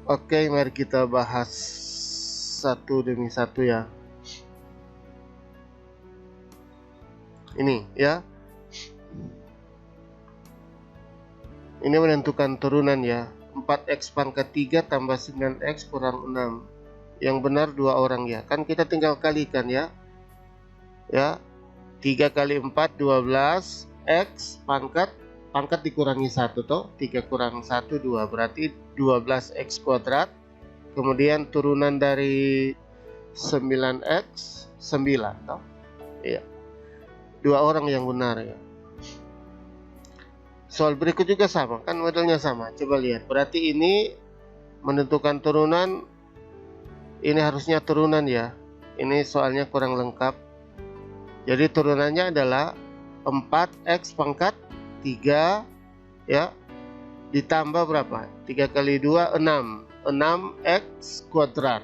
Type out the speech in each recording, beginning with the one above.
Oke, mari kita bahas satu demi satu ya. Ini ya. Ini menentukan turunan ya. 4x pangkat 3 tambah 9x kurang 6. Yang benar 2 orang ya. Kan kita tinggal kalikan ya. Ya. 3 kali 4 12, x pangkat dikurangi 1 toh. 3 kurang 1 2, berarti 12x kuadrat. Kemudian turunan dari 9x 9 toh. Iya. 2 orang yang benar ya. Soal berikut juga sama, kan modelnya sama. Coba lihat. Berarti ini menentukan turunan. Ini harusnya turunan ya. Ini soalnya kurang lengkap. Jadi turunannya adalah 4x pangkat 3 ya, ditambah berapa? 3 kali 2 6. 6x kuadrat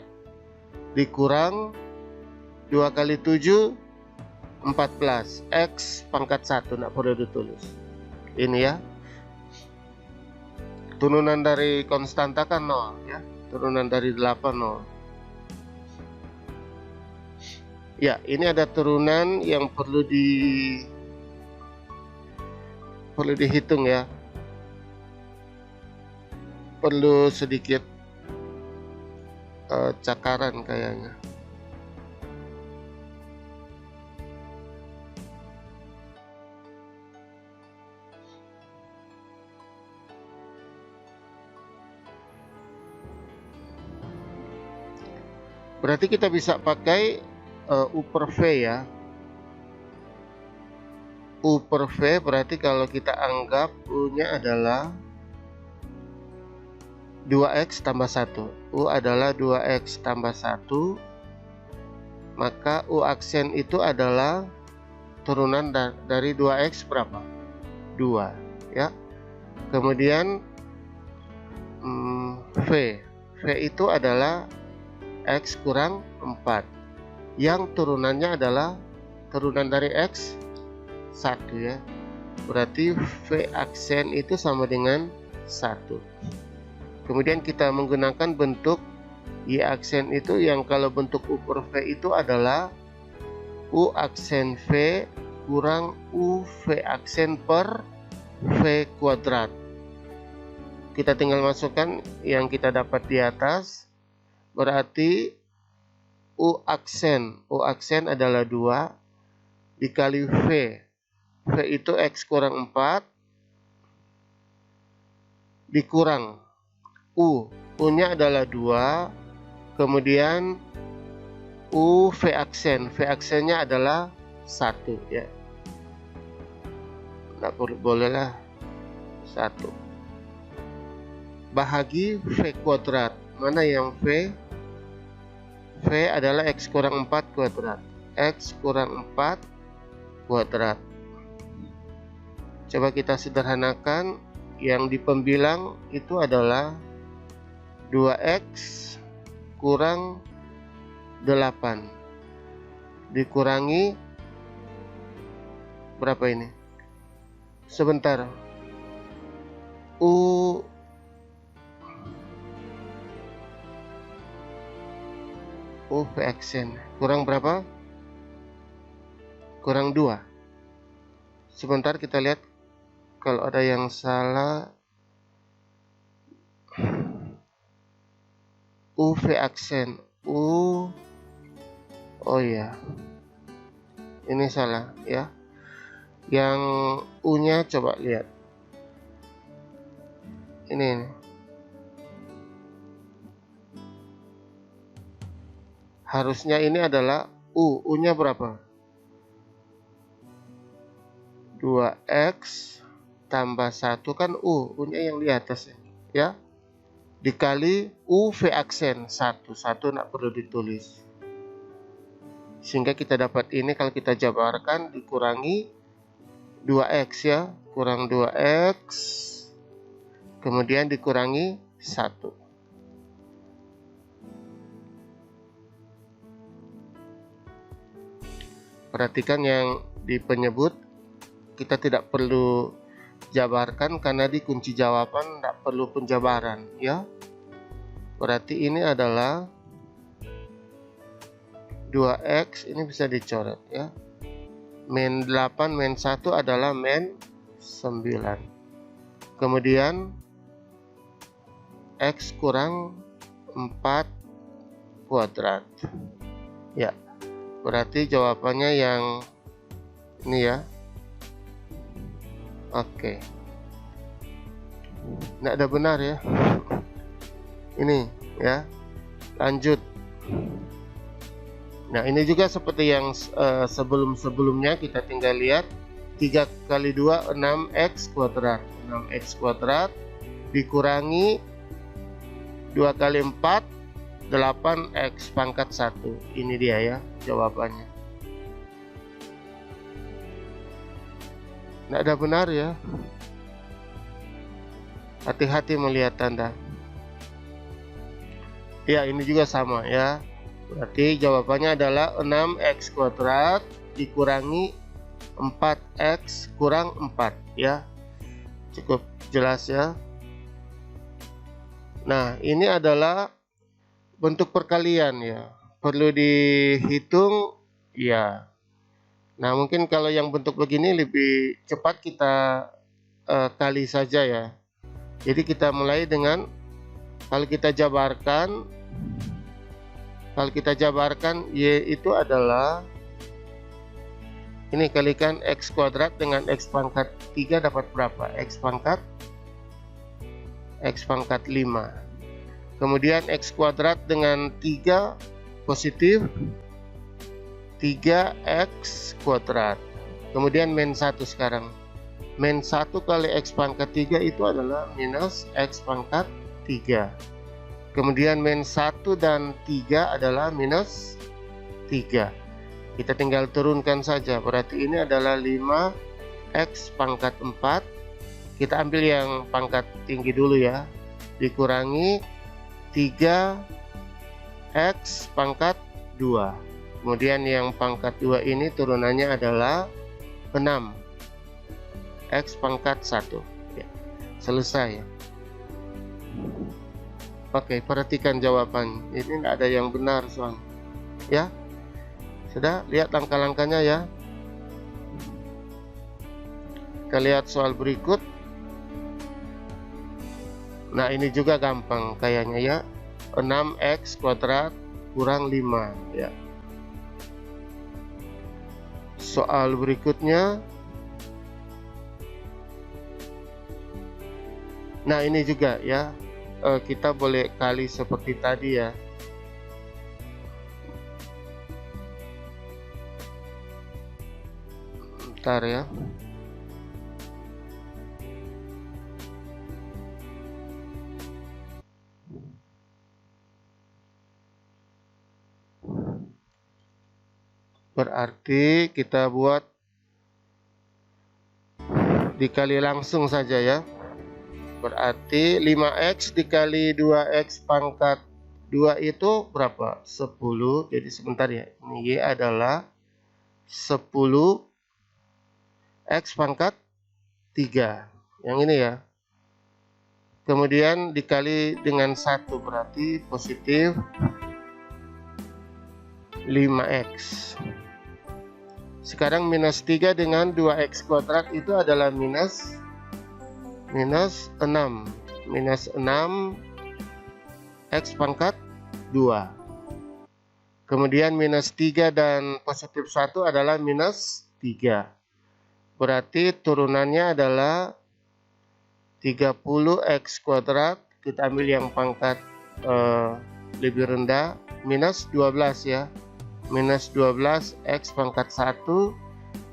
dikurang 2 kali 7 14. X pangkat 1 tidak perlu ditulis. Ini ya. Turunan dari konstanta kan 0 ya. Turunan dari 8 0. Ya, ini ada turunan yang perlu dihitung ya. Perlu sedikit cakaran kayaknya. Berarti kita bisa pakai U per V ya. U per V berarti kalau kita anggap U nya adalah 2x tambah 1. U adalah 2x tambah 1. Maka U aksen itu adalah turunan dari 2x berapa? 2 ya. Kemudian V itu adalah x kurang 4. Yang turunannya adalah turunan dari x 1 ya. Berarti V aksen itu sama dengan 1. Kemudian kita menggunakan bentuk Y aksen itu, yang kalau bentuk U per V itu adalah U aksen V kurang U V aksen per V kuadrat. Kita tinggal masukkan yang kita dapat di atas. Berarti U aksen adalah 2 dikali V. V itu X kurang 4 dikurang U. U-nya adalah 2. Kemudian U V aksen. V aksennya adalah 1 ya. Nggak bolehlah 1. Bahagi V kuadrat. Mana yang V? V adalah X kurang 4 kuadrat. X kurang 4 kuadrat. Coba kita sederhanakan. Yang di pembilang itu adalah 2x kurang 8 dikurangi berapa ini? Sebentar. U V aksen kurang berapa? Kurang 2. Sebentar kita lihat kalau ada yang salah. U V aksen oh ya, ini salah ya. Yang U nya coba lihat ini. Harusnya ini adalah U nya berapa? 2x tambah 1 kan U nya yang di atas ya, dikali U V aksen 1 nggak perlu ditulis, sehingga kita dapat ini. Kalau kita jabarkan dikurangi 2x ya, kurang 2x kemudian dikurangi 1. Perhatikan yang di penyebut kita tidak perlu jabarkan karena di kunci jawaban tidak perlu penjabaran ya. Berarti ini adalah 2x, ini bisa dicoret ya. Min 8 min 1 adalah min 9. Kemudian x kurang 4 kuadrat. Ya, berarti jawabannya yang ini ya. Oke. Nggak ada benar ya. Ini ya. Lanjut. Nah, ini juga seperti yang sebelum-sebelumnya, kita tinggal lihat 3 kali 2 6x kuadrat. 6x kuadrat dikurangi 2 kali 4 8x pangkat 1. Ini dia ya jawabannya. Nggak ada benar ya. Hati-hati melihat tanda. Ya, ini juga sama ya. Berarti jawabannya adalah 6x kuadrat dikurangi 4x kurang 4 ya. Cukup jelas ya. Nah, ini adalah bentuk perkalian ya. Perlu dihitung ya. Nah, mungkin kalau yang bentuk begini lebih cepat kita kali saja ya. Jadi kita mulai dengan kalau kita jabarkan Y itu adalah ini, kalikan x kuadrat dengan x pangkat 3 dapat berapa? X pangkat 5. Kemudian x kuadrat dengan 3 positif 3x kuadrat. Kemudian min 1 sekarang. Min 1 kali x pangkat 3 itu adalah minus x pangkat 3. Kemudian min 1 dan 3 adalah minus 3. Kita tinggal turunkan saja. Berarti ini adalah 5x pangkat 4. Kita ambil yang pangkat tinggi dulu ya. Dikurangi 3x pangkat 2. Kemudian yang pangkat 2 ini turunannya adalah 6x pangkat 1 ya. Selesai. Oke, perhatikan jawaban. Ini tidak ada yang benar soal ya. Sudah lihat langkah-langkahnya ya. Kita lihat soal berikut. Nah, ini juga gampang kayaknya ya. 6x kuadrat kurang 5 ya. Soal berikutnya. Nah, ini juga ya. Kita boleh kali seperti tadi ya. Bentar ya. Berarti kita buat dikali langsung saja ya. Berarti 5x dikali 2x pangkat 2 itu berapa? 10. Jadi sebentar ya. Ini Y adalah 10 x pangkat 3. Yang ini ya. Kemudian dikali dengan 1 berarti positif 5x. Sekarang minus 3 dengan 2x kuadrat itu adalah minus 6. Minus 6 x pangkat 2. Kemudian minus 3 dan positif 1 adalah minus 3. Berarti turunannya adalah 30x kuadrat. Kita ambil yang pangkat lebih rendah. Minus 12 ya. Minus 12 x pangkat 1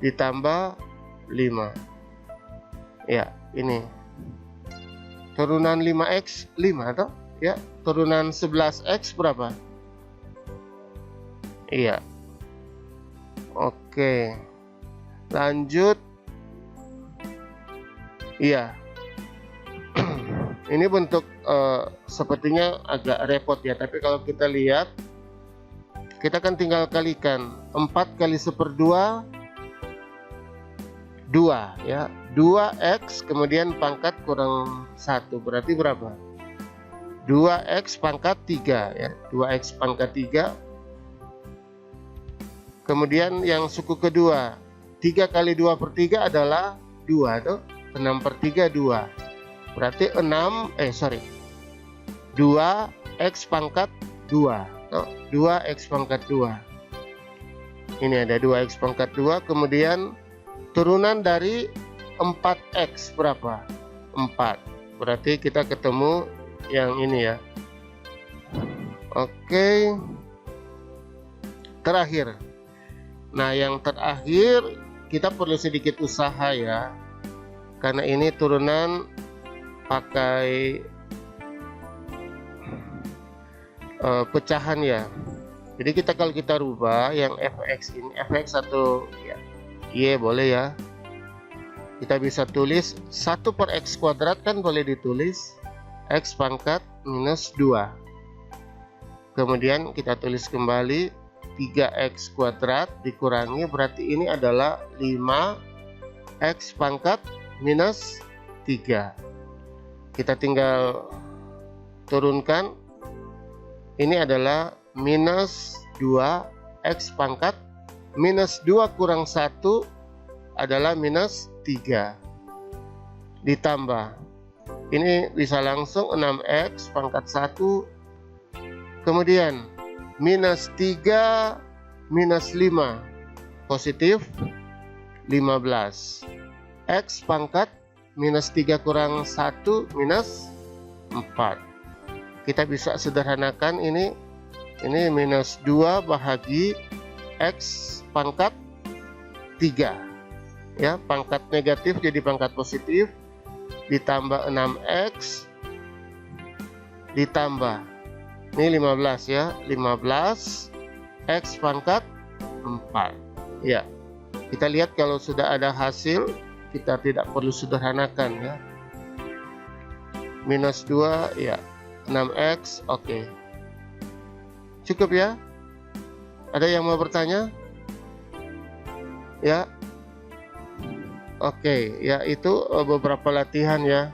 ditambah 5. Ya, ini. Turunan 5x 5 toh? Ya, turunan 11x berapa? Iya. Oke. Lanjut. Iya. Ini bentuk sepertinya agak repot ya, tapi kalau kita lihat kita kan tinggal kalikan 4 kali 1/2 2 ya. 2x kemudian pangkat kurang 1 berarti berapa? 2x pangkat 3 ya, 2x pangkat 3. Kemudian yang suku kedua, 3 kali 2 per 3 adalah 2 tuh. 6 per 3 2. Berarti 2x pangkat 2. 2x pangkat 2. Ini ada 2x pangkat 2. Kemudian turunan dari 4x berapa? 4. Berarti kita ketemu yang ini ya. Oke. Terakhir. Nah, yang terakhir kita perlu sedikit usaha ya. Karena ini turunan pakai pecahan ya. Jadi kalau kita rubah yang fx ini, fx 1 ya, y boleh ya. Kita bisa tulis 1 per x kuadrat kan boleh ditulis x pangkat minus 2. Kemudian kita tulis kembali 3x kuadrat dikurangi, berarti ini adalah 5x pangkat minus 3. Kita tinggal turunkan. Ini adalah minus 2x pangkat minus 2 kurang 1 adalah minus 3. Ditambah. Ini bisa langsung 6x pangkat 1. Kemudian minus 3 minus 5 positif 15. X pangkat minus 3 kurang 1 minus 4. Kita bisa sederhanakan ini minus 2 bahagi x pangkat 3 ya, pangkat negatif jadi pangkat positif, ditambah 6x ditambah ini 15 ya, 15 x pangkat 4 ya. Kita lihat kalau sudah ada hasil, kita tidak perlu sederhanakan ya. Minus 2 ya, 6x, oke. Cukup ya? Ada yang mau bertanya? Ya. Oke, ya itu beberapa latihan ya.